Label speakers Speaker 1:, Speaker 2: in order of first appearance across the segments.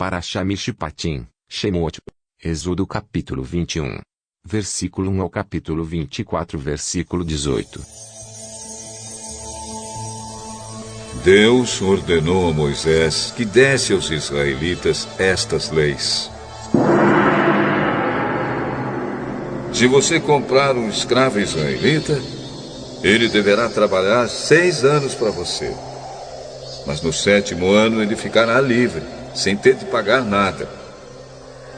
Speaker 1: Parashah-Mishpatim, Shemot. Êxodo capítulo 21. Versículo 1 ao capítulo 24, versículo 18.
Speaker 2: Deus ordenou a Moisés que desse aos israelitas estas leis. Se você comprar um escravo israelita, ele deverá trabalhar 6 anos para você. Mas no 7º ano ele ficará livre, sem ter de pagar nada.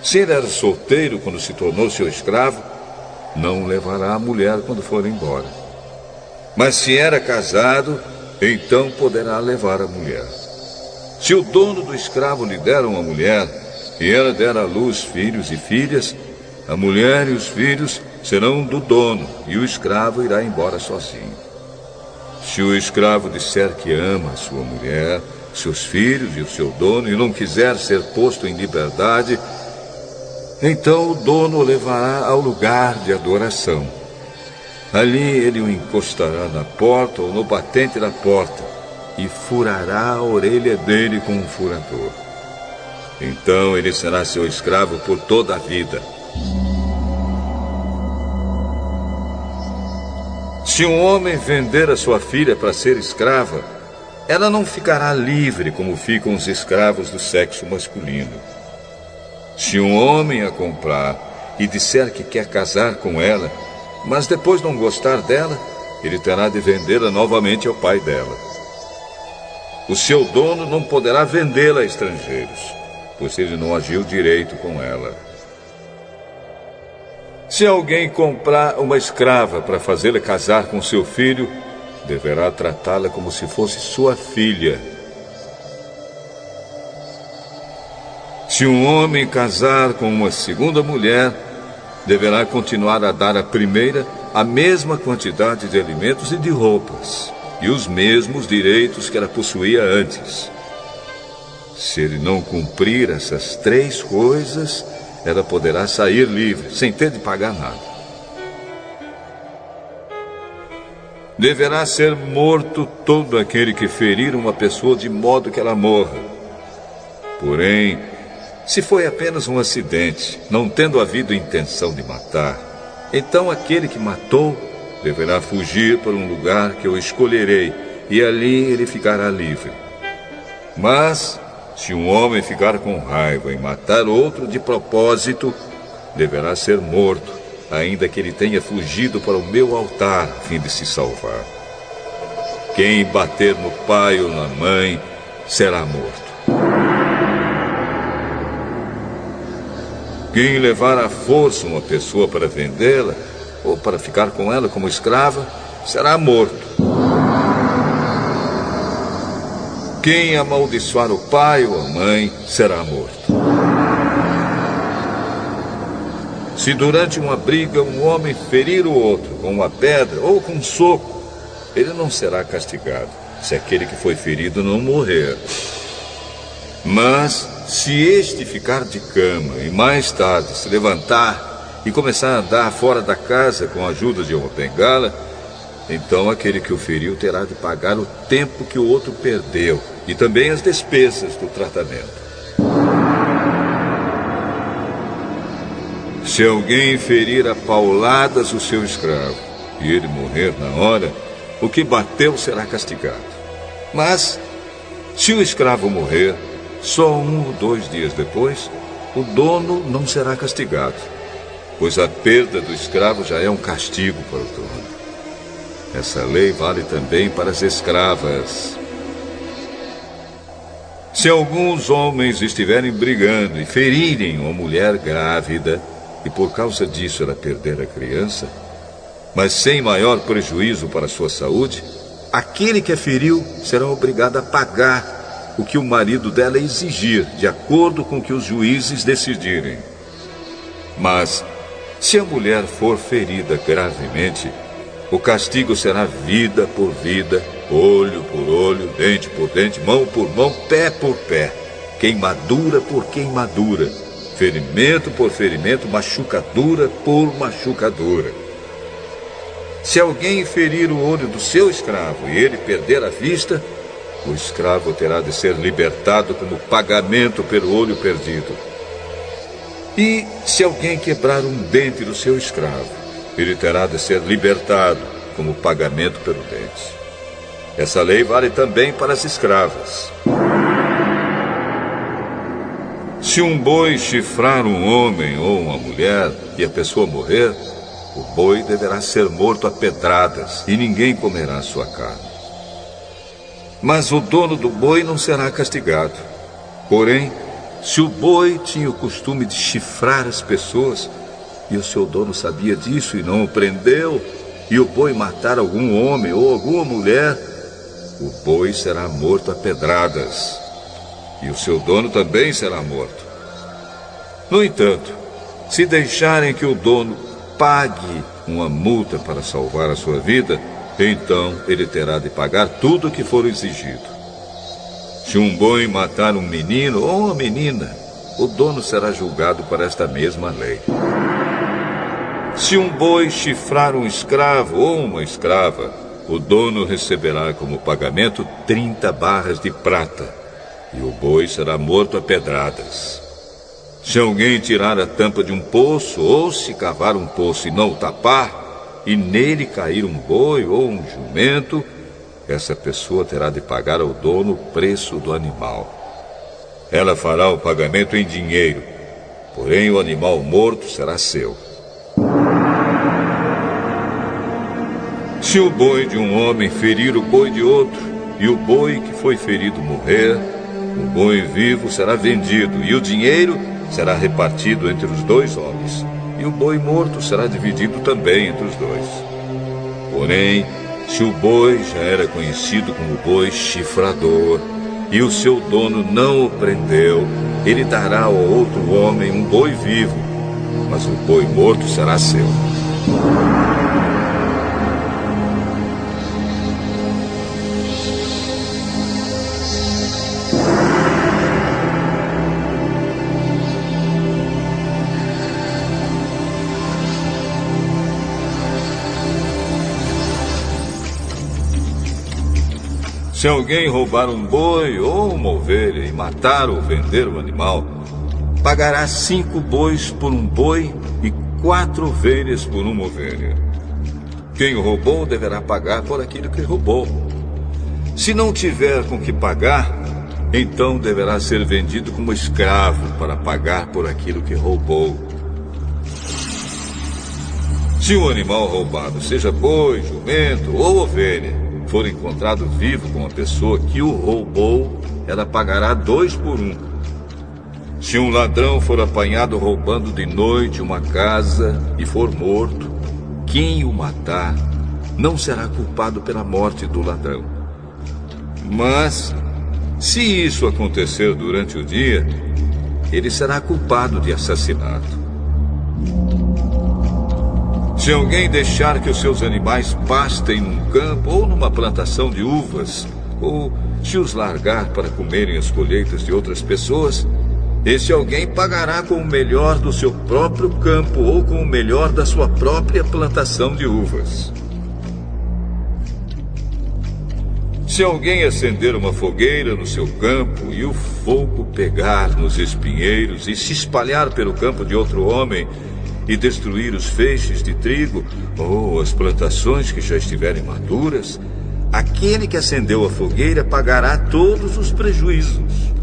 Speaker 2: Se ele era solteiro quando se tornou seu escravo, não levará a mulher quando for embora. Mas se era casado, então poderá levar a mulher. Se o dono do escravo lhe der uma mulher, e ela der à luz filhos e filhas, a mulher e os filhos serão do dono, e o escravo irá embora sozinho. Se o escravo disser que ama a sua mulher, seus filhos e o seu dono, e não quiser ser posto em liberdade, então o dono o levará ao lugar de adoração. Ali ele o encostará na porta ou no batente da porta e furará a orelha dele com um furador. Então ele será seu escravo por toda a vida. Se um homem vender a sua filha para ser escrava, ela não ficará livre como ficam os escravos do sexo masculino. Se um homem a comprar e disser que quer casar com ela, mas depois não gostar dela, ele terá de vendê-la novamente ao pai dela. O seu dono não poderá vendê-la a estrangeiros, pois ele não agiu direito com ela. Se alguém comprar uma escrava para fazê-la casar com seu filho, deverá tratá-la como se fosse sua filha. Se um homem casar com uma segunda mulher, deverá continuar a dar à primeira a mesma quantidade de alimentos e de roupas, e os mesmos direitos que ela possuía antes. Se ele não cumprir essas 3 coisas, ela poderá sair livre, sem ter de pagar nada. Deverá ser morto todo aquele que ferir uma pessoa de modo que ela morra. Porém, se foi apenas um acidente, não tendo havido intenção de matar, então aquele que matou deverá fugir para um lugar que eu escolherei, e ali ele ficará livre. Mas, se um homem ficar com raiva e matar outro de propósito, deverá ser morto, ainda que ele tenha fugido para o meu altar a fim de se salvar. Quem bater no pai ou na mãe será morto. Quem levar à força uma pessoa para vendê-la, ou para ficar com ela como escrava, será morto. Quem amaldiçoar o pai ou a mãe, será morto. Se durante uma briga um homem ferir o outro com uma pedra ou com um soco, ele não será castigado, se aquele que foi ferido não morrer. Mas, se este ficar de cama e mais tarde se levantar e começar a andar fora da casa com a ajuda de uma bengala, então aquele que o feriu terá de pagar o tempo que o outro perdeu e também as despesas do tratamento. Se alguém ferir a pauladas o seu escravo e ele morrer na hora, o que bateu será castigado. Mas, se o escravo morrer, só 1 ou 2 dias depois, o dono não será castigado, pois a perda do escravo já é um castigo para o dono. Essa lei vale também para as escravas. Se alguns homens estiverem brigando e ferirem uma mulher grávida, e por causa disso ela perder a criança, mas sem maior prejuízo para a sua saúde, aquele que a feriu será obrigado a pagar o que o marido dela exigir, de acordo com o que os juízes decidirem. Mas, se a mulher for ferida gravemente, o castigo será vida por vida, olho por olho, dente por dente, mão por mão, pé por pé, queimadura por queimadura, ferimento por ferimento, machucadura por machucadura. Se alguém ferir o olho do seu escravo e ele perder a vista, o escravo terá de ser libertado como pagamento pelo olho perdido. E se alguém quebrar um dente do seu escravo, ele terá de ser libertado como pagamento pelo dente. Essa lei vale também para as escravas. Se um boi chifrar um homem ou uma mulher e a pessoa morrer, o boi deverá ser morto a pedradas e ninguém comerá sua carne. Mas o dono do boi não será castigado. Porém, se o boi tinha o costume de chifrar as pessoas e o seu dono sabia disso e não o prendeu, e o boi matar algum homem ou alguma mulher, o boi será morto a pedradas e o seu dono também será morto. No entanto, se deixarem que o dono pague uma multa para salvar a sua vida, então ele terá de pagar tudo o que for exigido. Se um boi matar um menino ou uma menina, o dono será julgado por esta mesma lei. Se um boi chifrar um escravo ou uma escrava, o dono receberá como pagamento 30 barras de prata, e o boi será morto a pedradas. Se alguém tirar a tampa de um poço, ou se cavar um poço e não o tapar, e nele cair um boi ou um jumento, essa pessoa terá de pagar ao dono o preço do animal. Ela fará o pagamento em dinheiro, porém o animal morto será seu. Se o boi de um homem ferir o boi de outro, e o boi que foi ferido morrer, o boi vivo será vendido, e o dinheiro será repartido entre os dois homens, e o boi morto será dividido também entre os dois. Porém, se o boi já era conhecido como boi chifrador, e o seu dono não o prendeu, ele dará ao outro homem um boi vivo, mas o boi morto será seu. Se alguém roubar um boi ou uma ovelha e matar ou vender o animal, pagará 5 bois por um boi e 4 ovelhas por uma ovelha. Quem o roubou deverá pagar por aquilo que roubou. Se não tiver com que pagar, então deverá ser vendido como escravo para pagar por aquilo que roubou. Se um animal roubado, seja boi, jumento ou ovelha, for encontrado vivo com a pessoa que o roubou, ela pagará 2 por 1. Se um ladrão for apanhado roubando de noite uma casa e for morto, quem o matar não será culpado pela morte do ladrão. Mas, se isso acontecer durante o dia, ele será culpado de assassinato. Se alguém deixar que os seus animais pastem num campo ou numa plantação de uvas, ou se os largar para comerem as colheitas de outras pessoas, esse alguém pagará com o melhor do seu próprio campo ou com o melhor da sua própria plantação de uvas. Se alguém acender uma fogueira no seu campo e o fogo pegar nos espinheiros e se espalhar pelo campo de outro homem, e destruir os feixes de trigo ou as plantações que já estiverem maduras, aquele que acendeu a fogueira pagará todos os prejuízos.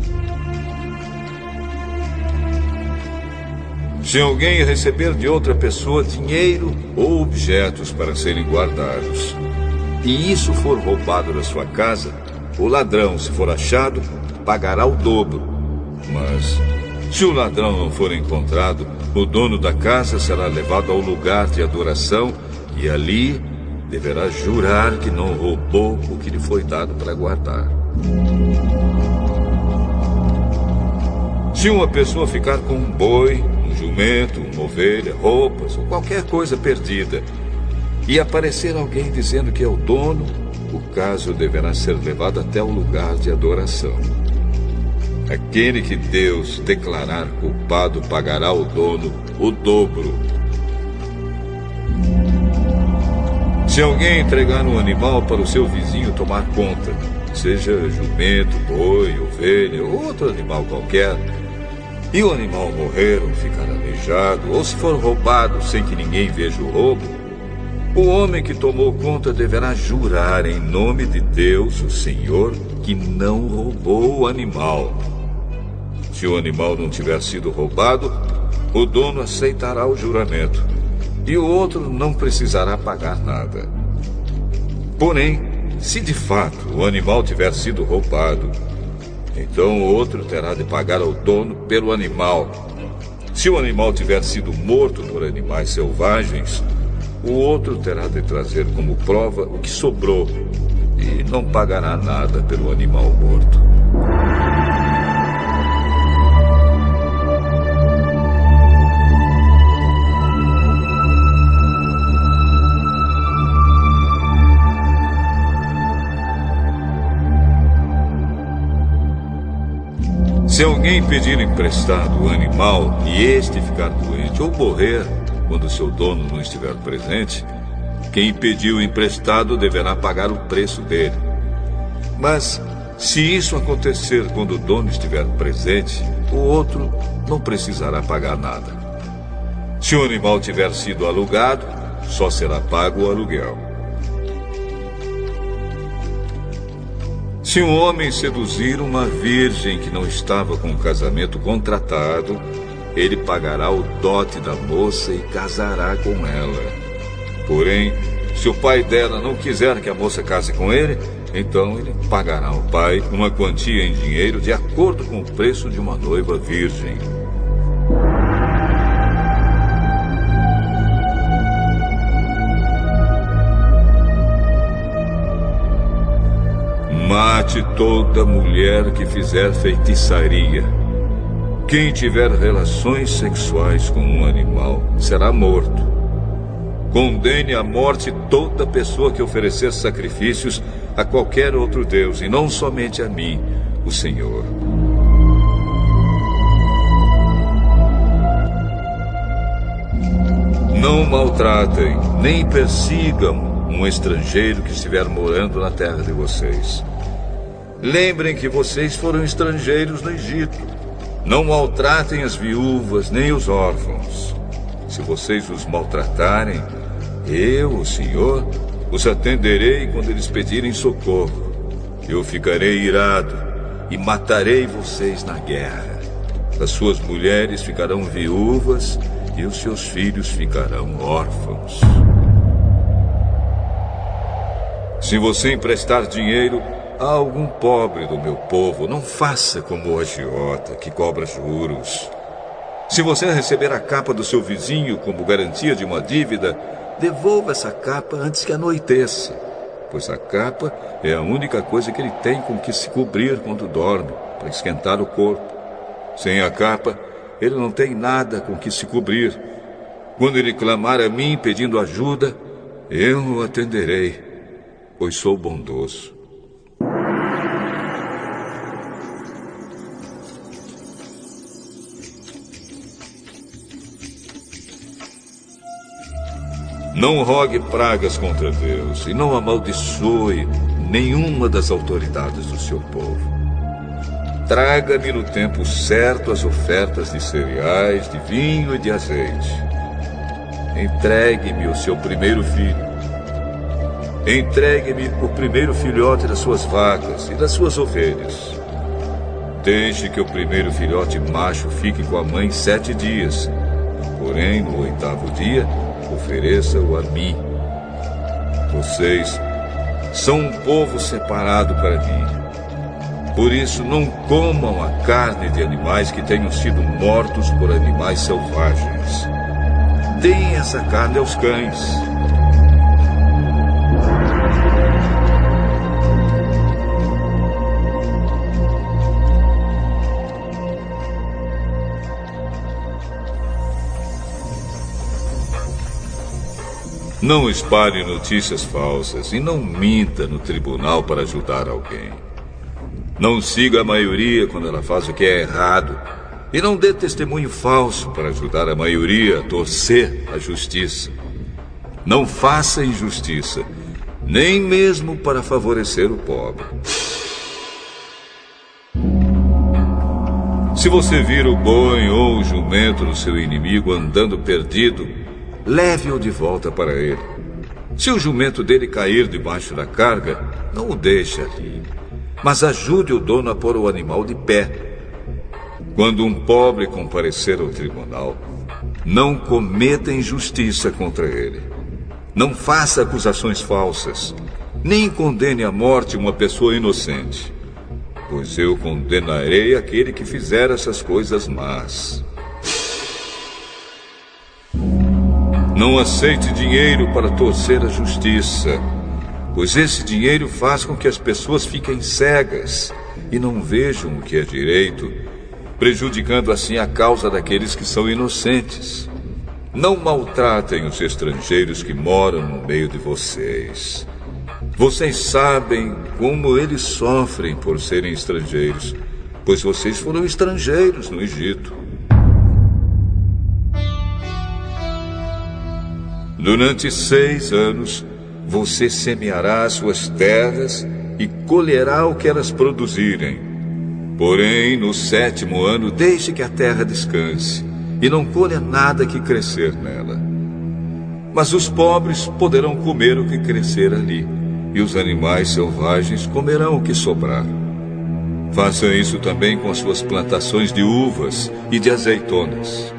Speaker 2: Se alguém receber de outra pessoa dinheiro ou objetos para serem guardados, e isso for roubado da sua casa, o ladrão, se for achado, pagará o dobro. Mas se o ladrão não for encontrado, o dono da casa será levado ao lugar de adoração e ali deverá jurar que não roubou o que lhe foi dado para guardar. Se uma pessoa ficar com um boi, um jumento, uma ovelha, roupas ou qualquer coisa perdida, e aparecer alguém dizendo que é o dono, o caso deverá ser levado até o lugar de adoração. Aquele que Deus declarar culpado pagará ao dono o dobro. Se alguém entregar um animal para o seu vizinho tomar conta, seja jumento, boi, ovelha ou outro animal qualquer, e o animal morrer ou ficar aleijado, ou se for roubado sem que ninguém veja o roubo, o homem que tomou conta deverá jurar em nome de Deus, o Senhor, que não roubou o animal. Se o animal não tiver sido roubado, o dono aceitará o juramento, e o outro não precisará pagar nada. Porém, se de fato o animal tiver sido roubado, então o outro terá de pagar ao dono pelo animal. Se o animal tiver sido morto por animais selvagens, o outro terá de trazer como prova o que sobrou e não pagará nada pelo animal morto. Se alguém pedir emprestado o animal e este ficar doente ou morrer quando seu dono não estiver presente, quem pediu emprestado deverá pagar o preço dele. Mas, se isso acontecer quando o dono estiver presente, o outro não precisará pagar nada. Se o animal tiver sido alugado, só será pago o aluguel. Se um homem seduzir uma virgem que não estava com o casamento contratado, ele pagará o dote da moça e casará com ela. Porém, se o pai dela não quiser que a moça case com ele, então ele pagará ao pai uma quantia em dinheiro de acordo com o preço de uma noiva virgem. Mate toda mulher que fizer feitiçaria. Quem tiver relações sexuais com um animal será morto. Condene à morte toda pessoa que oferecer sacrifícios a qualquer outro Deus, e não somente a mim, o Senhor. Não maltratem, nem persigam um estrangeiro que estiver morando na terra de vocês. Lembrem que vocês foram estrangeiros no Egito. Não maltratem as viúvas nem os órfãos. Se vocês os maltratarem, eu, o Senhor, os atenderei quando eles pedirem socorro. Eu ficarei irado e matarei vocês na guerra. As suas mulheres ficarão viúvas e os seus filhos ficarão órfãos. Se você emprestar dinheiro a algum pobre do meu povo, não faça como o agiota que cobra juros. Se você receber a capa do seu vizinho como garantia de uma dívida, devolva essa capa antes que anoiteça, pois a capa é a única coisa que ele tem com que se cobrir quando dorme, para esquentar o corpo. Sem a capa, ele não tem nada com que se cobrir. Quando ele clamar a mim pedindo ajuda, eu o atenderei, pois sou bondoso. Não rogue pragas contra Deus e não amaldiçoe nenhuma das autoridades do seu povo. Traga-me no tempo certo as ofertas de cereais, de vinho e de azeite. Entregue-me o seu primeiro filho. Entregue-me o primeiro filhote das suas vacas e das suas ovelhas. Deixe que o primeiro filhote macho fique com a mãe 7 dias. Porém, no 8º dia, ofereça-o a mim. Vocês são um povo separado para mim. Por isso, não comam a carne de animais que tenham sido mortos por animais selvagens. Deem essa carne aos cães. Não espalhe notícias falsas e não minta no tribunal para ajudar alguém. Não siga a maioria quando ela faz o que é errado. E não dê testemunho falso para ajudar a maioria a torcer a justiça. Não faça injustiça, nem mesmo para favorecer o pobre. Se você vir o boi ou o jumento do seu inimigo andando perdido, leve-o de volta para ele. Se o jumento dele cair debaixo da carga, não o deixe ali, mas ajude o dono a pôr o animal de pé. Quando um pobre comparecer ao tribunal, não cometa injustiça contra ele. Não faça acusações falsas, nem condene à morte uma pessoa inocente, pois eu condenarei aquele que fizer essas coisas más. Não aceite dinheiro para torcer a justiça, pois esse dinheiro faz com que as pessoas fiquem cegas e não vejam o que é direito, prejudicando assim a causa daqueles que são inocentes. Não maltratem os estrangeiros que moram no meio de vocês. Vocês sabem como eles sofrem por serem estrangeiros, pois vocês foram estrangeiros no Egito. Durante 6 anos, você semeará as suas terras e colherá o que elas produzirem. Porém, no 7º ano, deixe que a terra descanse e não colha nada que crescer nela. Mas os pobres poderão comer o que crescer ali, e os animais selvagens comerão o que sobrar. Faça isso também com as suas plantações de uvas e de azeitonas.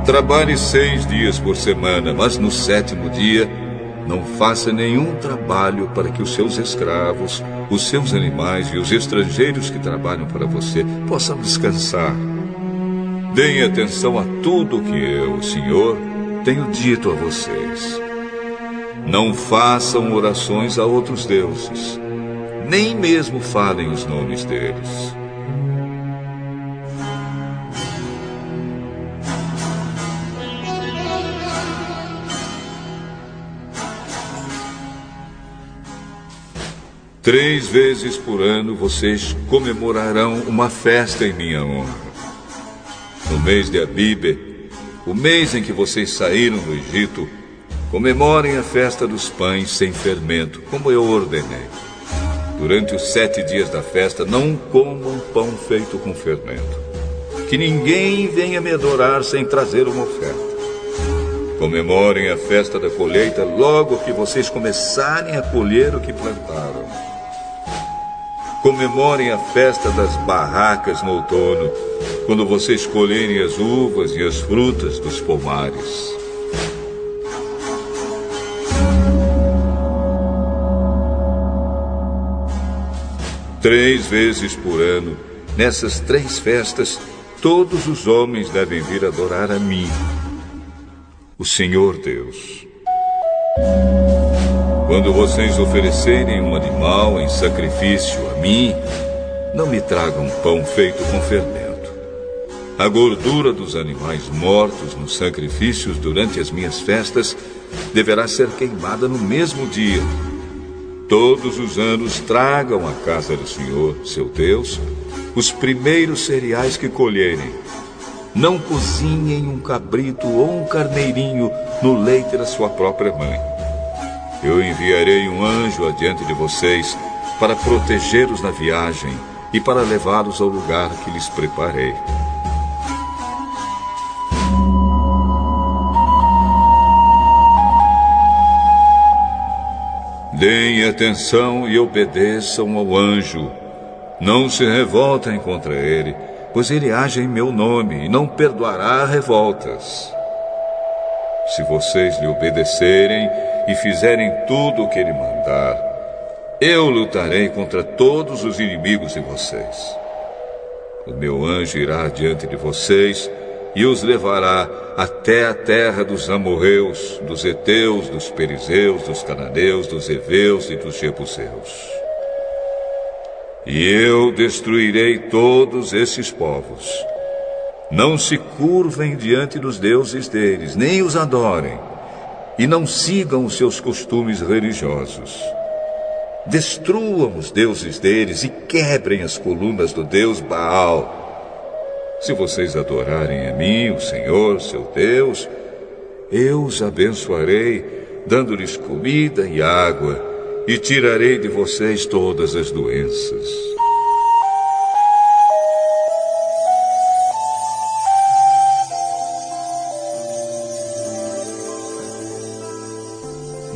Speaker 2: Trabalhe 6 dias por semana, mas no 7º dia, não faça nenhum trabalho para que os seus escravos, os seus animais e os estrangeiros que trabalham para você possam descansar. Deem atenção a tudo o que eu, o Senhor, tenho dito a vocês. Não façam orações a outros deuses, nem mesmo falem os nomes deles. Três vezes por ano vocês comemorarão uma festa em minha honra. No mês de Abíbe, o mês em que vocês saíram do Egito, comemorem a festa dos pães sem fermento, como eu ordenei. Durante os 7 dias da festa, não comam pão feito com fermento. Que ninguém venha me adorar sem trazer uma oferta. Comemorem a festa da colheita logo que vocês começarem a colher o que plantaram. Comemorem a festa das barracas no outono, quando vocês colherem as uvas e as frutas dos pomares. Três vezes por ano, nessas 3 festas, todos os homens devem vir adorar a mim, o Senhor Deus. Quando vocês oferecerem um animal em sacrifício a mim, não me tragam pão feito com fermento. A gordura dos animais mortos nos sacrifícios durante as minhas festas deverá ser queimada no mesmo dia. Todos os anos tragam à casa do Senhor, seu Deus, os primeiros cereais que colherem. Não cozinhem um cabrito ou um carneirinho no leite da sua própria mãe. Eu enviarei um anjo adiante de vocês para protegê-los na viagem e para levá-los ao lugar que lhes preparei. Deem atenção e obedeçam ao anjo. Não se revoltem contra ele, pois ele age em meu nome e não perdoará revoltas. Se vocês lhe obedecerem e fizerem tudo o que ele mandar, eu lutarei contra todos os inimigos de vocês. O meu anjo irá diante de vocês e os levará até a terra dos amorreus, dos heteus, dos perizeus, dos cananeus, dos heveus e dos jebuseus. E eu destruirei todos esses povos. Não se curvem diante dos deuses deles, nem os adorem, e não sigam os seus costumes religiosos. Destruam os deuses deles e quebrem as colunas do deus Baal. Se vocês adorarem a mim, o Senhor, seu Deus, eu os abençoarei, dando-lhes comida e água, e tirarei de vocês todas as doenças.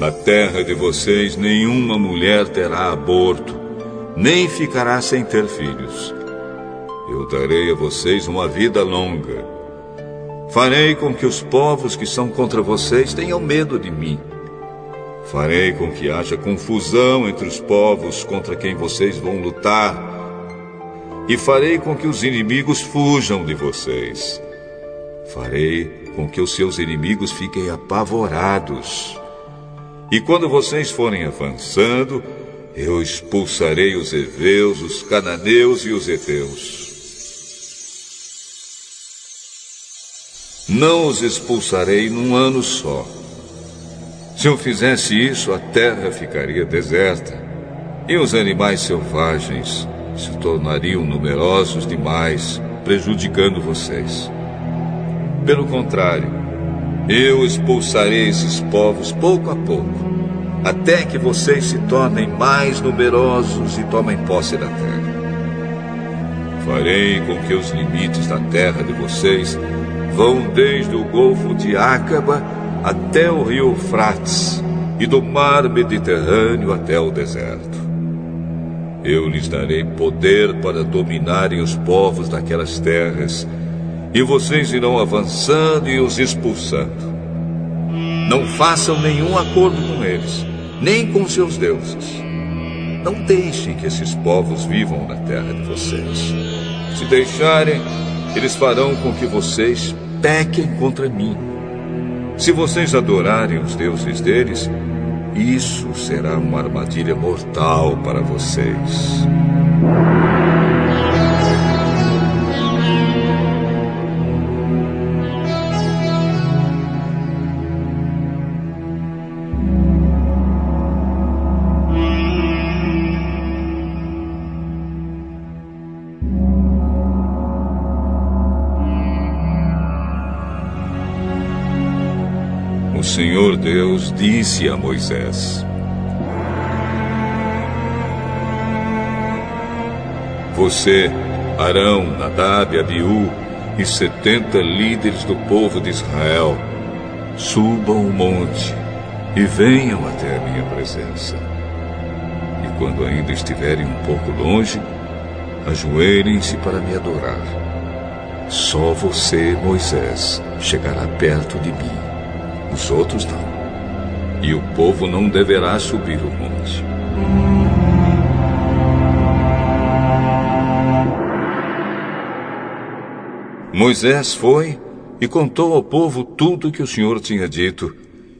Speaker 2: Na terra de vocês, nenhuma mulher terá aborto, nem ficará sem ter filhos. Eu darei a vocês uma vida longa. Farei com que os povos que são contra vocês tenham medo de mim. Farei com que haja confusão entre os povos contra quem vocês vão lutar. E farei com que os inimigos fujam de vocês. Farei com que os seus inimigos fiquem apavorados. E quando vocês forem avançando, eu expulsarei os heveus, os cananeus e os heteus. Não os expulsarei num ano só. Se eu fizesse isso, a terra ficaria deserta, e os animais selvagens se tornariam numerosos demais, prejudicando vocês. Pelo contrário, eu expulsarei esses povos pouco a pouco, até que vocês se tornem mais numerosos e tomem posse da terra. Farei com que os limites da terra de vocês vão desde o Golfo de Ácaba até o rio Eufrates, e do mar Mediterrâneo até o deserto. Eu lhes darei poder para dominarem os povos daquelas terras, e vocês irão avançando e os expulsando. Não façam nenhum acordo com eles, nem com seus deuses. Não deixem que esses povos vivam na terra de vocês. Se deixarem, eles farão com que vocês pequem contra mim. Se vocês adorarem os deuses deles, isso será uma armadilha mortal para vocês. O Senhor Deus disse a Moisés: Você, Arão, Nadab, Abiú e 70 líderes do povo de Israel, subam o monte e venham até a minha presença. E quando ainda estiverem um pouco longe, ajoelhem-se para me adorar. Só você, Moisés, chegará perto de mim. Os outros não. E o povo não deverá subir o monte. Moisés foi e contou ao povo tudo o que o Senhor tinha dito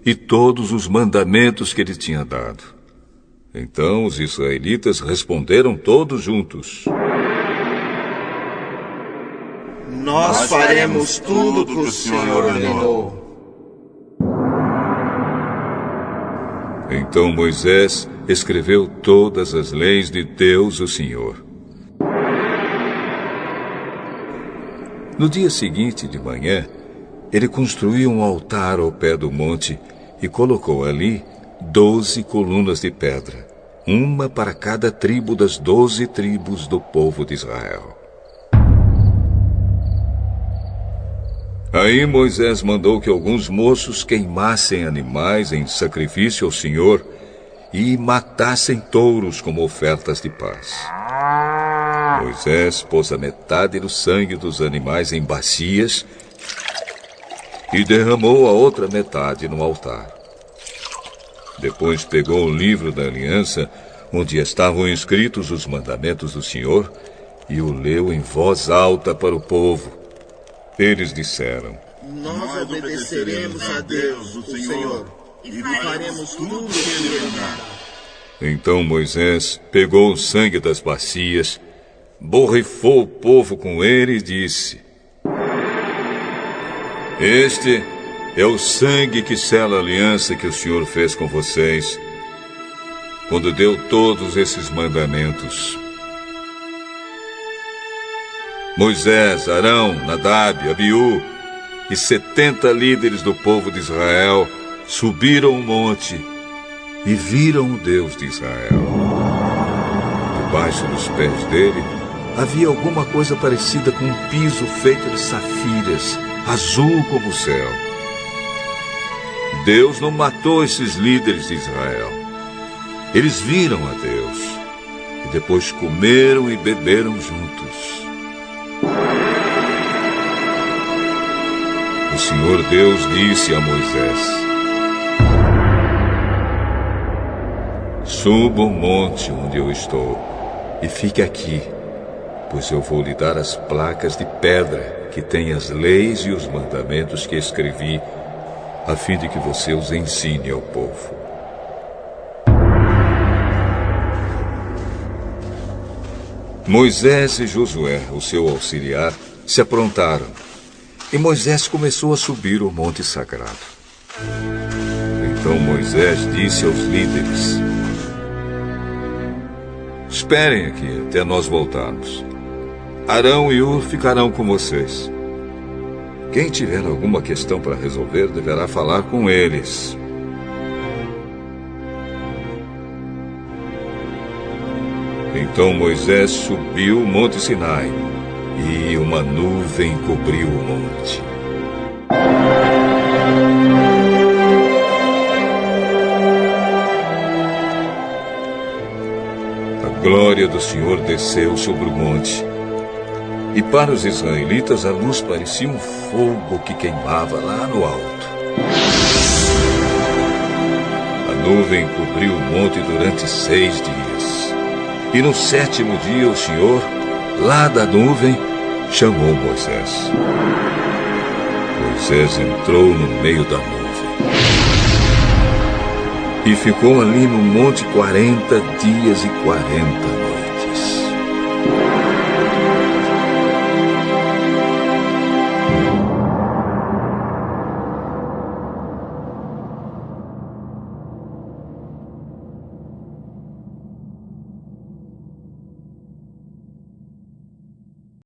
Speaker 2: e todos os mandamentos que ele tinha dado. Então os israelitas responderam todos juntos:
Speaker 3: Nós faremos tudo o que o Senhor ordenou.
Speaker 2: Então Moisés escreveu todas as leis de Deus, o Senhor. No dia seguinte de manhã, ele construiu um altar ao pé do monte e colocou ali 12 colunas de pedra, uma para cada tribo das 12 tribos do povo de Israel. Aí Moisés mandou que alguns moços queimassem animais em sacrifício ao Senhor e matassem touros como ofertas de paz. Moisés pôs a metade do sangue dos animais em bacias e derramou a outra metade no altar. Depois pegou o livro da aliança, onde estavam escritos os mandamentos do Senhor, e o leu em voz alta para o povo. Eles disseram:
Speaker 3: Nós obedeceremos a Deus, o Senhor, e faremos tudo o que Ele mandar.
Speaker 2: Então Moisés pegou o sangue das bacias, borrifou o povo com ele e disse: Este é o sangue que sela a aliança que o Senhor fez com vocês, quando deu todos esses mandamentos. Moisés, Arão, Nadab, Abiú e 70 líderes do povo de Israel subiram o monte e viram o Deus de Israel. Debaixo dos pés dele havia alguma coisa parecida com um piso feito de safiras, azul como o céu. Deus não matou esses líderes de Israel. Eles viram a Deus e depois comeram e beberam juntos. O Senhor Deus disse a Moisés: suba o monte onde eu estou e fique aqui, pois eu vou lhe dar as placas de pedra que têm as leis e os mandamentos que escrevi, a fim de que você os ensine ao povo. Moisés e Josué, o seu auxiliar, se aprontaram, e Moisés começou a subir o monte sagrado. Então Moisés disse aos líderes: esperem aqui até nós voltarmos. Arão e Hur ficarão com vocês. Quem tiver alguma questão para resolver deverá falar com eles. Então Moisés subiu o monte Sinai e uma nuvem cobriu o monte. A glória do Senhor desceu sobre o monte. E para os israelitas a luz parecia um fogo que queimava lá no alto. A nuvem cobriu o monte durante 6 dias. E no 7º dia o Senhor, lá da nuvem, chamou Moisés. Moisés entrou no meio da nuvem. E ficou ali no monte 40 dias e 40 noites.